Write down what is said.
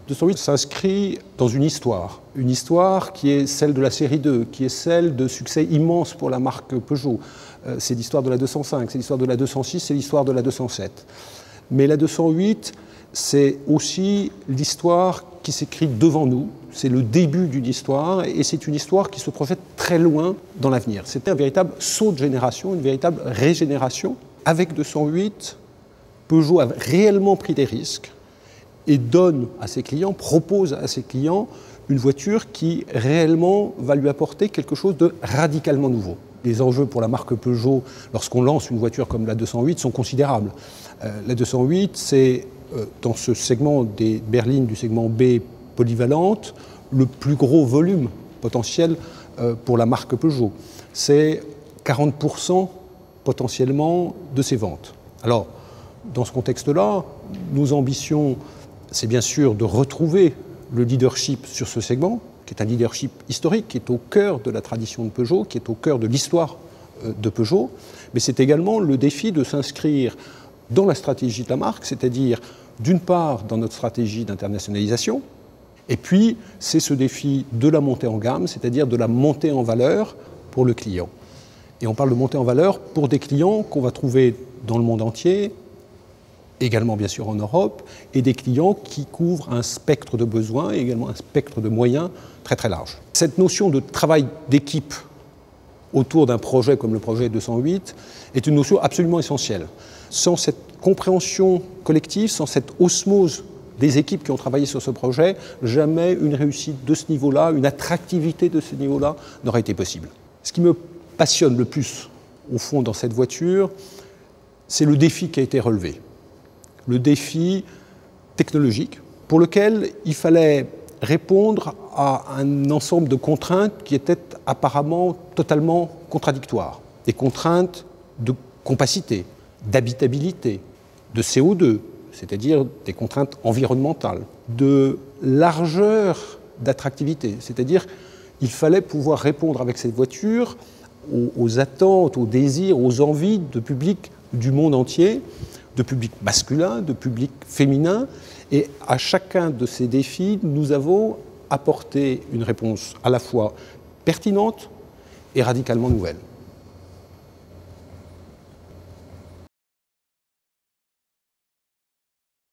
208 s'inscrit dans une histoire qui est celle de la série 2, qui est celle de succès immense pour la marque Peugeot. C'est l'histoire de la 205, c'est l'histoire de la 206, c'est l'histoire de la 207. Mais la 208, c'est aussi l'histoire qui s'écrit devant nous, c'est le début d'une histoire, et c'est une histoire qui se projette très loin dans l'avenir. C'était un véritable saut de génération, une véritable régénération. Avec 208, Peugeot a réellement pris des risques et donne à ses clients, propose à ses clients une voiture qui réellement va lui apporter quelque chose de radicalement nouveau. Les enjeux pour la marque Peugeot, lorsqu'on lance une voiture comme la 208, sont considérables. La 208, c'est dans ce segment des berlines du segment B polyvalente, le plus gros volume potentiel pour la marque Peugeot. C'est 40% potentiellement de ses ventes. Alors, dans ce contexte-là, nos ambitions, c'est bien sûr de retrouver le leadership sur ce segment, qui est un leadership historique, qui est au cœur de la tradition de Peugeot, qui est au cœur de l'histoire de Peugeot, mais c'est également le défi de s'inscrire dans la stratégie de la marque, c'est-à-dire d'une part dans notre stratégie d'internationalisation, et puis c'est ce défi de la montée en gamme, c'est-à-dire de la montée en valeur pour le client. Et on parle de montée en valeur pour des clients qu'on va trouver dans le monde entier, également bien sûr en Europe, et des clients qui couvrent un spectre de besoins et également un spectre de moyens très très large. Cette notion de travail d'équipe autour d'un projet comme le projet 208 est une notion absolument essentielle. Sans cette compréhension collective, sans cette osmose des équipes qui ont travaillé sur ce projet, jamais une réussite de ce niveau-là, une attractivité de ce niveau-là n'aurait été possible. Ce qui me passionne le plus, au fond, dans cette voiture, c'est le défi qui a été relevé. Le défi technologique pour lequel il fallait répondre à un ensemble de contraintes qui étaient apparemment totalement contradictoires. Des contraintes de compacité, d'habitabilité, de CO2, c'est-à-dire des contraintes environnementales, de largeur d'attractivité, c'est-à-dire qu'il fallait pouvoir répondre avec cette voiture aux attentes, aux désirs, aux envies de publics du monde entier, de public masculin, de public féminin, et à chacun de ces défis, nous avons apporté une réponse à la fois pertinente et radicalement nouvelle.